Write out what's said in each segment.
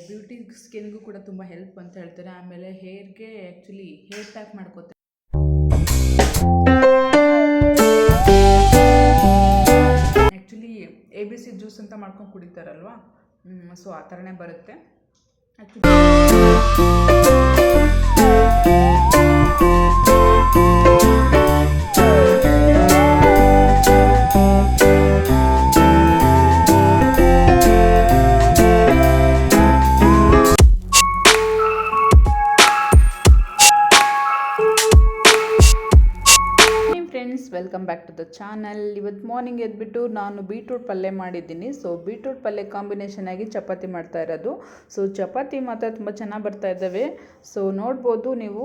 Beauty ಸ್ಕಿನ್ಗೂ ಕೂಡ ತುಂಬ help ಅಂತ ಹೇಳ್ತಾರೆ. ಆಮೇಲೆ ಹೇರ್ಗೆ ಆ್ಯಕ್ಚುಲಿ ಹೇರ್ ಪ್ಯಾಕ್ ಮಾಡ್ಕೋತಾರೆ. ಆ್ಯಕ್ಚುಲಿ ABC ಜ್ಯೂಸ್ ಅಂತ ಮಾಡ್ಕೊಂಡು ಕುಡಿತಾರಲ್ವ, ಸೊ ಆ ಥರನೇ ಬರುತ್ತೆ actually. Welcome back to the channel. ಇವತ್ತು ಮಾರ್ನಿಂಗ್ ಎದ್ಬಿಟ್ಟು ನಾನು ಬೀಟ್ರೂಟ್ ಪಲ್ಯ ಮಾಡಿದ್ದೀನಿ. ಸೊ ಬೀಟ್ರೂಟ್ ಪಲ್ಯ ಕಾಂಬಿನೇಷನ್ ಆಗಿ ಚಪಾತಿ ಮಾಡ್ತಾ ಇರೋದು. ಸೊ ಚಪಾತಿ ಮಾತ್ರ ತುಂಬ ಚೆನ್ನಾಗಿ ಬರ್ತಾ ಇದ್ದಾವೆ. ಸೊ ನೋಡ್ಬೋದು ನೀವು,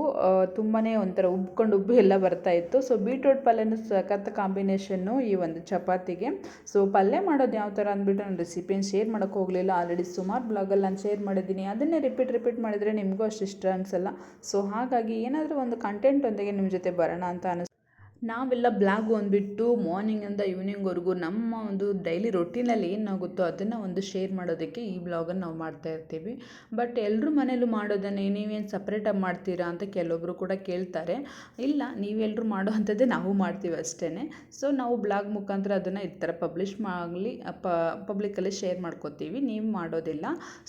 ತುಂಬಾ ಒಂಥರ ಉಬ್ಬಿ ಎಲ್ಲ ಬರ್ತಾ ಇತ್ತು. ಸೊ ಬೀಟ್ರೂಟ್ ಪಲ್ಯನೂ ಸಖತ್ ಕಾಂಬಿನೇಷನ್ನು ಈ ಒಂದು ಚಪಾತಿಗೆ. ಸೊ ಪಲ್ಯ ಮಾಡೋದು ಯಾವ ಥರ ಅಂದ್ಬಿಟ್ಟು ನಾನು ರೆಸಿಪಿನ ಶೇರ್ ಮಾಡೋಕ್ಕೆ ಹೋಗಲಿಲ್ಲ. ಆಲ್ರೆಡಿ ಸುಮಾರು ಬ್ಲಾಗಲ್ಲಿ ನಾನು ಶೇರ್ ಮಾಡಿದ್ದೀನಿ. ಅದನ್ನೇ ರಿಪೀಟ್ ಮಾಡಿದರೆ ನಿಮಗೂ ಅಷ್ಟು ಇಷ್ಟ ಅನಿಸಲ್ಲ. ಸೊ ಹಾಗಾಗಿ ಏನಾದರೂ ಒಂದು ಕಂಟೆಂಟ್ ಒಂದಿಗೆ ನಿಮ್ಮ ಜೊತೆ ಬರೋಣ ಅಂತ ಅನಿಸ್ತು. ನಾವೆಲ್ಲ ಬ್ಲಾಗು ಅಂದ್ಬಿಟ್ಟು ಮಾರ್ನಿಂಗಿಂದ ಈವ್ನಿಂಗ್ವರೆಗೂ ನಮ್ಮ ಒಂದು ಡೈಲಿ ರೊಟೀನಲ್ಲಿ ಏನಾಗುತ್ತೋ ಅದನ್ನು ಒಂದು ಶೇರ್ ಮಾಡೋದಕ್ಕೆ ಈ ಬ್ಲಾಗನ್ನು ನಾವು ಮಾಡ್ತಾ ಇರ್ತೀವಿ. ಬಟ್ ಎಲ್ಲರೂ ಮನೇಲೂ ಮಾಡೋದನ್ನೇ ನೀವೇನು ಸಪ್ರೇಟಾಗಿ ಮಾಡ್ತೀರಾ ಅಂತ ಕೆಲವೊಬ್ಬರು ಕೂಡ ಕೇಳ್ತಾರೆ. ಇಲ್ಲ, ನೀವೆಲ್ಲರೂ ಮಾಡೋ ಅಂಥದ್ದೇ ನಾವು ಮಾಡ್ತೀವಿ ಅಷ್ಟೇ. ಸೊ ನಾವು ಬ್ಲಾಗ್ ಮುಖಾಂತರ ಅದನ್ನು ಈ ಥರ ಪಬ್ಲಿಷ್ ಆಗಲಿ ಪಬ್ಲಿಕಲ್ಲಿ ಶೇರ್ ಮಾಡ್ಕೋತೀವಿ, ನೀವು ಮಾಡೋದಿಲ್ಲ.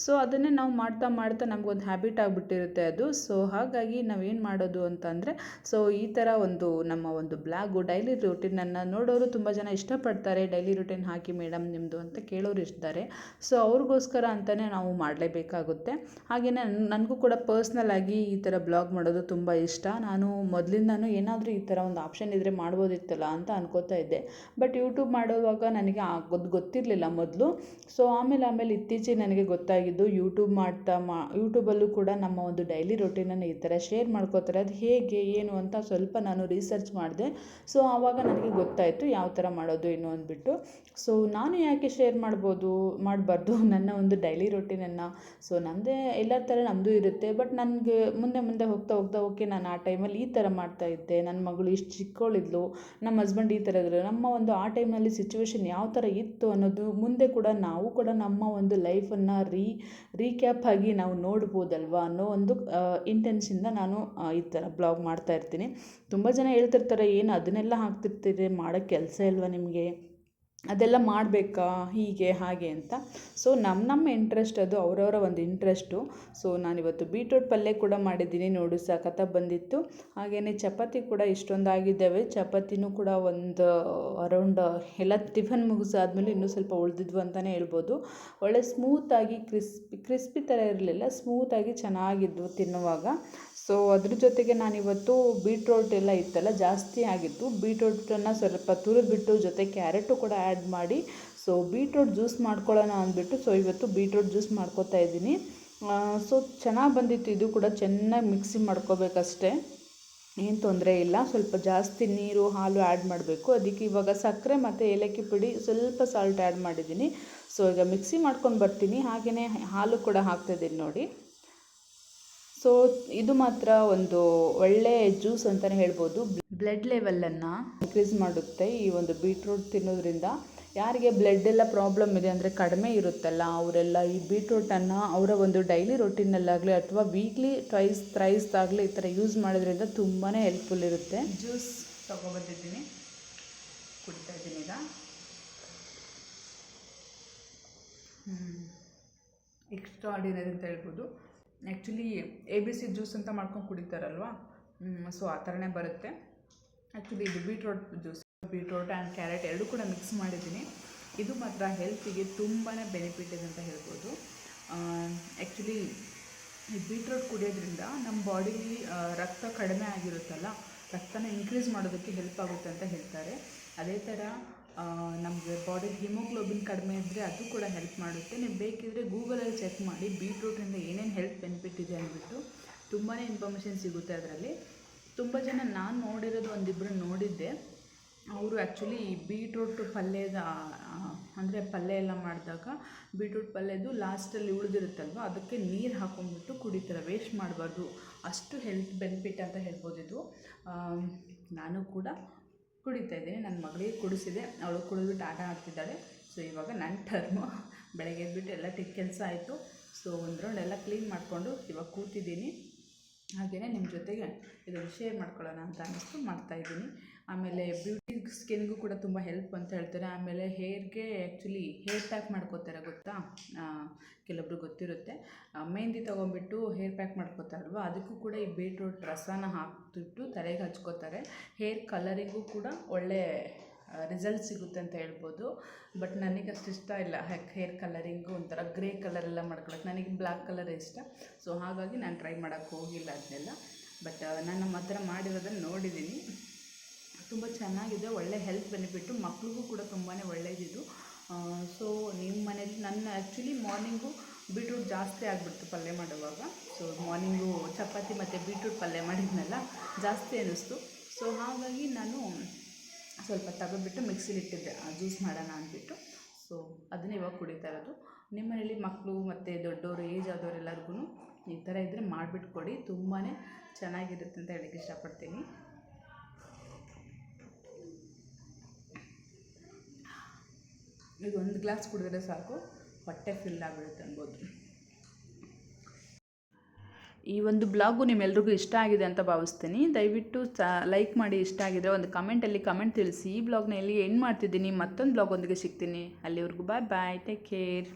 ಸೊ ಅದನ್ನೇ ನಾವು ಮಾಡ್ತಾ ನಮಗೊಂದು ಹ್ಯಾಬಿಟ್ ಆಗಿಬಿಟ್ಟಿರುತ್ತೆ ಅದು. ಸೊ ಹಾಗಾಗಿ ನಾವೇನು ಮಾಡೋದು ಅಂತಂದರೆ, ಸೊ ಈ ಥರ ಒಂದು ನಮ್ಮ ಒಂದು ಬ್ಲಾಗು ಡೈಲಿ ರೂಟೀನನ್ನು ನೋಡೋರು ತುಂಬ ಜನ ಇಷ್ಟಪಡ್ತಾರೆ. ಡೈಲಿ ರೂಟೀನ್ ಹಾಕಿ ಮೇಡಮ್ ನಿಮ್ಮದು ಅಂತ ಕೇಳೋರು ಇರ್ತಾರೆ. ಸೊ ಅವ್ರಿಗೋಸ್ಕರ ಅಂತಲೇ ನಾವು ಮಾಡಲೇಬೇಕಾಗುತ್ತೆ. ಹಾಗೆಯೇ ನನಗೂ ಕೂಡ ಪರ್ಸ್ನಲ್ ಆಗಿ ಈ ಥರ ಬ್ಲಾಗ್ ಮಾಡೋದು ತುಂಬ ಇಷ್ಟ. ನಾನು ಮೊದಲಿಂದನೂ ಏನಾದರೂ ಈ ಥರ ಒಂದು ಆಪ್ಷನ್ ಇದ್ದರೆ ಮಾಡ್ಬೋದಿತ್ತಲ್ಲ ಅಂತ ಅನ್ಕೋತಾ ಇದ್ದೆ. ಬಟ್ ಯೂಟ್ಯೂಬ್ ಮಾಡೋವಾಗ ನನಗೆ ಗೊತ್ತಿರಲಿಲ್ಲ ಮೊದಲು. ಸೊ ಆಮೇಲೆ ಇತ್ತೀಚೆಗೆ ನನಗೆ ಗೊತ್ತಾಗಿದ್ದು, ಯೂಟ್ಯೂಬಲ್ಲೂ ಕೂಡ ನಮ್ಮ ಒಂದು ಡೈಲಿ ರೂಟೀನನ್ನು ಈ ಥರ ಶೇರ್ ಮಾಡ್ಕೋತಾರೆ. ಅದು ಹೇಗೆ ಏನು ಅಂತ ಸ್ವಲ್ಪ ನಾನು ರಿಸರ್ಚ್ ಮಾಡಿದೆ. ಸೊ ಆವಾಗ ನನಗೆ ಗೊತ್ತಾಯಿತು ಯಾವ ಥರ ಮಾಡೋದು ಏನು ಅಂದ್ಬಿಟ್ಟು. ಸೊ ನಾನು ಯಾಕೆ ಶೇರ್ ಮಾಡಬಾರ್ದು ನನ್ನ ಒಂದು ಡೈಲಿ ರೂಟೀನನ್ನು. ಸೊ ನಮ್ಮದೇ ಎಲ್ಲರ ಥರ ನಮ್ಮದು ಇರುತ್ತೆ. ಬಟ್ ನನಗೆ ಮುಂದೆ ಹೋಗ್ತಾ ಓಕೆ, ನಾನು ಆ ಟೈಮಲ್ಲಿ ಈ ಥರ ಮಾಡ್ತಾಯಿದ್ದೆ, ನನ್ನ ಮಗಳು ಇಷ್ಟು ಚಿಕ್ಕವಳಿದ್ಲು, ನಮ್ಮ ಹಸ್ಬೆಂಡ್ ಈ ಥರ ಇದ್ರು, ನಮ್ಮ ಒಂದು ಆ ಟೈಮಲ್ಲಿ ಸಿಚುವೇಶನ್ ಯಾವ ಥರ ಇತ್ತು ಅನ್ನೋದು ಮುಂದೆ ಕೂಡ ನಾವು ಕೂಡ ನಮ್ಮ ಒಂದು ಲೈಫನ್ನು ರೀಕ್ಯಾಪ್ ಆಗಿ ನಾವು ನೋಡ್ಬೋದಲ್ವ ಅನ್ನೋ ಒಂದು ಇಂಟೆನ್ಷನಿಂದ ನಾನು ಈ ಥರ ಬ್ಲಾಗ್ ಮಾಡ್ತಾ ಇರ್ತೀನಿ. ತುಂಬ ಜನ ಹೇಳ್ತಿರ್ತಾರೆ, ಏನು ಅದನ್ನೆಲ್ಲ ಹಾಕ್ತಿರ್ತೀರಿ, ಮಾಡೋಕ್ಕೆ ಕೆಲಸ ಇಲ್ವಾ ನಿಮಗೆ, ಅದೆಲ್ಲ ಮಾಡಬೇಕಾ, ಹೀಗೆ ಹಾಗೆ ಅಂತ. ಸೊ ನಮ್ಮ ಇಂಟ್ರೆಸ್ಟ್ ಅದು, ಅವರವರ ಒಂದು ಇಂಟ್ರೆಸ್ಟು. ಸೊ ನಾನಿವತ್ತು ಬೀಟ್ರೂಟ್ ಪಲ್ಯ ಕೂಡ ಮಾಡಿದ್ದೀನಿ, ನೋಡು ಸಖತ್ತಾಗಿ ಬಂದಿತ್ತು. ಹಾಗೆಯೇ ಚಪಾತಿ ಕೂಡ ಇಷ್ಟೊಂದು ಆಗಿದ್ದಾವೆ. ಚಪಾತಿನೂ ಕೂಡ ಒಂದು ಅರೌಂಡ್ ಎಲ್ಲ ಟಿಫನ್ ಮುಗಿಸಾದ್ಮೇಲೆ ಇನ್ನೂ ಸ್ವಲ್ಪ ಉಳಿದಿದ್ವು ಅಂತಲೇ ಹೇಳ್ಬೋದು. ಒಳ್ಳೆ ಸ್ಮೂತಾಗಿ ಕ್ರಿಸ್ಪಿ ಥರ ಇರಲಿಲ್ಲ, ಸ್ಮೂತಾಗಿ ಚೆನ್ನಾಗಿದ್ವು ತಿನ್ನುವಾಗ. ಸೊ ಅದ್ರ ಜೊತೆಗೆ ನಾನಿವತ್ತು ಬೀಟ್ರೋಟ್ ಎಲ್ಲ ಇತ್ತಲ್ಲ ಜಾಸ್ತಿ ಆಗಿತ್ತು, ಬೀಟ್ರೋಟನ್ನು ಸ್ವಲ್ಪ ತುರಿದ್ಬಿಟ್ಟು ಜೊತೆ ಕ್ಯಾರೆಟು ಕೂಡ ಆ್ಯಡ್ ಮಾಡಿ ಸೊ ಬೀಟ್ರೋಟ್ ಜ್ಯೂಸ್ ಮಾಡ್ಕೊಳ್ಳೋಣ ಅಂದ್ಬಿಟ್ಟು ಸೊ ಇವತ್ತು ಬೀಟ್ರೋಟ್ ಜ್ಯೂಸ್ ಮಾಡ್ಕೋತಾ ಇದ್ದೀನಿ. ಸೊ ಚೆನ್ನಾಗಿ ಬಂದಿತ್ತು. ಇದು ಕೂಡ ಚೆನ್ನಾಗಿ ಮಿಕ್ಸಿ ಮಾಡ್ಕೋಬೇಕಷ್ಟೇ, ಏನು ತೊಂದರೆ ಇಲ್ಲ. ಸ್ವಲ್ಪ ಜಾಸ್ತಿ ನೀರು ಹಾಲು ಆ್ಯಡ್ ಮಾಡಬೇಕು. ಅದಕ್ಕೆ ಇವಾಗ ಸಕ್ಕರೆ ಮತ್ತು ಏಲಕ್ಕಿ ಪುಡಿ ಸ್ವಲ್ಪ ಸಾಲ್ಟ್ ಆ್ಯಡ್ ಮಾಡಿದ್ದೀನಿ. ಸೊ ಈಗ ಮಿಕ್ಸಿ ಮಾಡ್ಕೊಂಡು ಬರ್ತೀನಿ. ಹಾಗೆಯೇ ಹಾಲು ಕೂಡ ಹಾಕ್ತಾಯಿದ್ದೀನಿ ನೋಡಿ. ಸೊ ಇದು ಮಾತ್ರ ಒಂದು ಒಳ್ಳೆ ಜ್ಯೂಸ್ ಅಂತಲೇ ಹೇಳ್ಬೋದು. ಬ್ಲಡ್ ಲೆವೆಲನ್ನು ಇನ್ಕ್ರೀಸ್ ಮಾಡುತ್ತೆ ಈ ಒಂದು ಬೀಟ್ರೂಟ್ ತಿನ್ನೋದ್ರಿಂದ. ಯಾರಿಗೆ ಬ್ಲಡ್ ಎಲ್ಲ ಪ್ರಾಬ್ಲಮ್ ಇದೆ ಅಂದರೆ ಕಡಿಮೆ ಇರುತ್ತಲ್ಲ, ಅವರೆಲ್ಲ ಈ ಬೀಟ್ರೂಟನ್ನು ಅವರ ಒಂದು ಡೈಲಿ ರೊಟೀನಲ್ಲಾಗಲಿ ಅಥವಾ ವೀಕ್ಲಿ ಥ್ರೈಸ್ ಆಗಲಿ ಈ ಥರ ಯೂಸ್ ಮಾಡೋದ್ರಿಂದ ತುಂಬಾ ಹೆಲ್ಪ್ಫುಲ್ ಇರುತ್ತೆ. ಜ್ಯೂಸ್ ತೊಗೊಬಂದಿದ್ದೀನಿ, ಕುಡಿತಾ ಇದ್ದೀನಿ ಈಗ. ಎಕ್ಸ್ಟ್ರಾ ಆರ್ಡಿನರಿ ಅಂತ ಹೇಳ್ಬೋದು. ಆ್ಯಕ್ಚುಲಿ ABC ಜ್ಯೂಸ್ ಅಂತ ಮಾಡ್ಕೊಂಡು ಕುಡಿತಾರಲ್ವ, ಸೊ ಆ ಥರನೇ ಬರುತ್ತೆ. ಆ್ಯಕ್ಚುಲಿ ಇದು beetroot juice, beetroot and carrot ಎರಡೂ ಕೂಡ ಮಿಕ್ಸ್ ಮಾಡಿದ್ದೀನಿ. ಇದು ಮಾತ್ರ ಹೆಲ್ತಿಗೆ ತುಂಬಾ ಬೆನಿಫಿಟ್ ಇದೆ ಅಂತ ಹೇಳ್ಬೋದು. ಆ್ಯಕ್ಚುಲಿ ಈ ಬೀಟ್ರೂಟ್ ಕುಡಿಯೋದ್ರಿಂದ ನಮ್ಮ ಬಾಡಿಲಿ ರಕ್ತ ಕಡಿಮೆ ಆಗಿರುತ್ತಲ್ಲ, ರಕ್ತನ ಇನ್ಕ್ರೀಸ್ ಮಾಡೋದಕ್ಕೆ ಹೆಲ್ಪ್ ಆಗುತ್ತೆ ಅಂತ ಹೇಳ್ತಾರೆ. ಅದೇ ಥರ ನಮಗೆ ಬಾಡಿಲಿ ಹಿಮೋಗ್ಲೋಬಿನ್ ಕಡಿಮೆ ಇದ್ದರೆ ಅದು ಕೂಡ ಹೆಲ್ಪ್ ಮಾಡುತ್ತೆ. ನೀವು ಬೇಕಿದ್ದರೆ ಗೂಗಲಲ್ಲಿ ಚೆಕ್ ಮಾಡಿ ಬೀಟ್ರೂಟಿಂದ ಏನೇನು ಹೆಲ್ತ್ ಬೆನಿಫಿಟ್ ಇದೆ ಅಂದ್ಬಿಟ್ಟು ತುಂಬಾ ಇನ್ಫಾರ್ಮೇಷನ್ ಸಿಗುತ್ತೆ ಅದರಲ್ಲಿ. ತುಂಬ ಜನ ನಾನು ನೋಡಿರೋದು ಒಂದಿಬ್ಬರು ನೋಡಿದ್ದೆ, ಅವರು ಆ್ಯಕ್ಚುಲಿ ಬೀಟ್ರೂಟ್ ಪಲ್ಯದ ಅಂದರೆ ಪಲ್ಯ ಎಲ್ಲ ಮಾಡಿದಾಗ ಬೀಟ್ರೂಟ್ ಪಲ್ಯದು ಲಾಸ್ಟಲ್ಲಿ ಉಳಿದಿರುತ್ತಲ್ವ ಅದಕ್ಕೆ ನೀರು ಹಾಕೊಂಡ್ಬಿಟ್ಟು ಕುಡಿತಾರೆ. ವೇಸ್ಟ್ ಮಾಡಬಾರ್ದು, ಅಷ್ಟು ಹೆಲ್ತ್ ಬೆನಿಫಿಟ್ ಅಂತ ಹೇಳ್ಬೋದು ಇದು. ನಾನು ಕೂಡ ಕುಡಿತಾ ಇದ್ದೀನಿ, ನನ್ನ ಮಗಳಿಗೆ ಕುಡಿಸಿದೆ, ಅವಳು ಕುಡಿದ್ಬಿಟ್ಟು ಆಟ ಆಡ್ತಿದ್ದಾಳೆ. ಸೊ ಇವಾಗ ನನ್ನ ಟರ್ಮು. ಬೆಳಗ್ಗೆ ಎದ್ಬಿಟ್ಟು ಎಲ್ಲ ಕೆಲಸ ಆಯಿತು. ಸೊ ಒಂದು ರೌಂಡ್ ಎಲ್ಲ ಕ್ಲೀನ್ ಮಾಡಿಕೊಂಡು ಇವಾಗ ಕೂತಿದ್ದೀನಿ. ಹಾಗೆಯೇ ನಿಮ್ಮ ಜೊತೆಗೆ ಇದನ್ನು ಶೇರ್ ಮಾಡ್ಕೊಳ್ಳೋಣ ಅಂತ ಅನ್ನಿಸ್ತು ಮಾಡ್ತಾಯಿದ್ದೀನಿ. ಆಮೇಲೆ ಬ್ಯೂಟಿ ಸ್ಕಿನ್ಗೂ ಕೂಡ ತುಂಬ ಹೆಲ್ಪ್ ಅಂತ ಹೇಳ್ತಾರೆ. ಆಮೇಲೆ ಹೇರ್ಗೆ ಆ್ಯಕ್ಚುಲಿ ಹೇರ್ ಪ್ಯಾಕ್ ಮಾಡ್ಕೋತಾರೆ ಗೊತ್ತಾ, ಕೆಲವೊಬ್ರು ಗೊತ್ತಿರುತ್ತೆ. ಮೆಹಂದಿ ತೊಗೊಂಬಿಟ್ಟು ಹೇರ್ ಪ್ಯಾಕ್ ಮಾಡ್ಕೋತಾರಲ್ವ, ಅದಕ್ಕೂ ಕೂಡ ಈ ಬೀಟ್ರೂಟ್ ರಸನ ಹಾಕ್ಬಿಟ್ಟು ತಲೆಗೆ ಹಚ್ಕೋತಾರೆ. ಹೇರ್ ಕಲರಿಗೂ ಕೂಡ ಒಳ್ಳೆ ರಿಸಲ್ಟ್ ಸಿಗುತ್ತೆ ಅಂತ ಹೇಳ್ಬೋದು. ಬಟ್ ನನಗೆ ಅಷ್ಟು ಇಷ್ಟ ಇಲ್ಲ ಹೇರ್ ಕಲರಿಂಗು, ಒಂಥರ ಗ್ರೇ ಕಲರೆಲ್ಲ ಮಾಡ್ಕೊಳಕ್ಕೆ. ನನಗೆ ಬ್ಲ್ಯಾಕ್ ಕಲರ್ ಇಷ್ಟ. ಸೊ ಹಾಗಾಗಿ ನಾನು ಟ್ರೈ ಮಾಡೋಕ್ಕೆ ಹೋಗಿಲ್ಲ ಅದನ್ನೆಲ್ಲ. ಬಟ್ ನಾನು ನಮ್ಮ ಹತ್ರ ಮಾಡಿರೋದನ್ನು ನೋಡಿದ್ದೀನಿ, ತುಂಬ ಚೆನ್ನಾಗಿದೆ, ಒಳ್ಳೆ ಹೆಲ್ತ್ ಬೆನಿಫಿಟ್ಟು, ಮಕ್ಳಿಗೂ ಕೂಡ ತುಂಬಾ ಒಳ್ಳೆಯದಿದು. ಸೊ ನಿಮ್ಮ ಮನೇಲಿ ನನ್ನ ಆ್ಯಕ್ಚುಲಿ ಮಾರ್ನಿಂಗು ಬೀಟ್ರೂಟ್ ಜಾಸ್ತಿ ಆಗಿಬಿಡ್ತು ಪಲ್ಯ ಮಾಡುವಾಗ. ಸೊ ಮಾರ್ನಿಂಗು ಚಪಾತಿ ಮತ್ತು ಬೀಟ್ರೂಟ್ ಪಲ್ಯ ಮಾಡಿದ್ನಲ್ಲ, ಜಾಸ್ತಿ ಅನ್ನಿಸ್ತು. ಸೊ ಹಾಗಾಗಿ ನಾನು ಸ್ವಲ್ಪ ತಗೊಬಿಟ್ಟು ಮಿಕ್ಸಿಲಿಟ್ಟಿದ್ದೆ ಜ್ಯೂಸ್ ಮಾಡೋಣ ಅಂದ್ಬಿಟ್ಟು. ಸೊ ಅದನ್ನೇ ಇವಾಗ ಕುಡಿತಾ ಇರೋದು. ನಿಮ್ಮ ಮನೇಲಿ ಮಕ್ಕಳು ಮತ್ತು ದೊಡ್ಡವರು, ಏಜ್ ಆದವರೆಲ್ಲರಿಗೂ ಈ ಥರ ಇದ್ದರೆ ಮಾಡಿಬಿಟ್ಟು ಕೊಡಿ, ತುಂಬಾ ಚೆನ್ನಾಗಿರುತ್ತೆ ಅಂತ ಹೇಳಕ್ಕೆ ಇಷ್ಟಪಡ್ತೀನಿ. ಈಗ ಒಂದು ಗ್ಲಾಸ್ ಕುಡಿದ್ರೆ ಸಾಕು, ಹೊಟ್ಟೆ ಫಿಲ್ ಆಗಿಬಿಡುತ್ತೆ ಅನ್ಬೋದು. ಈ ಒಂದು ಬ್ಲಾಗು ನಿಮ್ಮೆಲ್ರಿಗೂ ಇಷ್ಟ ಆಗಿದೆ ಅಂತ ಭಾವಿಸ್ತೀನಿ. ದಯವಿಟ್ಟು ಲೈಕ್ ಮಾಡಿ, ಇಷ್ಟ ಆಗಿದ್ರೆ ಒಂದು ಕಮೆಂಟಲ್ಲಿ ಕಮೆಂಟ್ ತಿಳಿಸಿ. ಈ ಬ್ಲಾಗ್ನ ಎಲ್ಲಿ ಎಂಡ್ ಮಾಡ್ತಿದ್ದೀನಿ, ಮತ್ತೊಂದು ಬ್ಲಾಗ್ ಒಂದಿಗೆ ಸಿಗ್ತೀನಿ. ಅಲ್ಲಿವರೆಗೂ ಬಾಯ್ ಬಾಯ್, ಟೇಕ್ ಕೇರ್.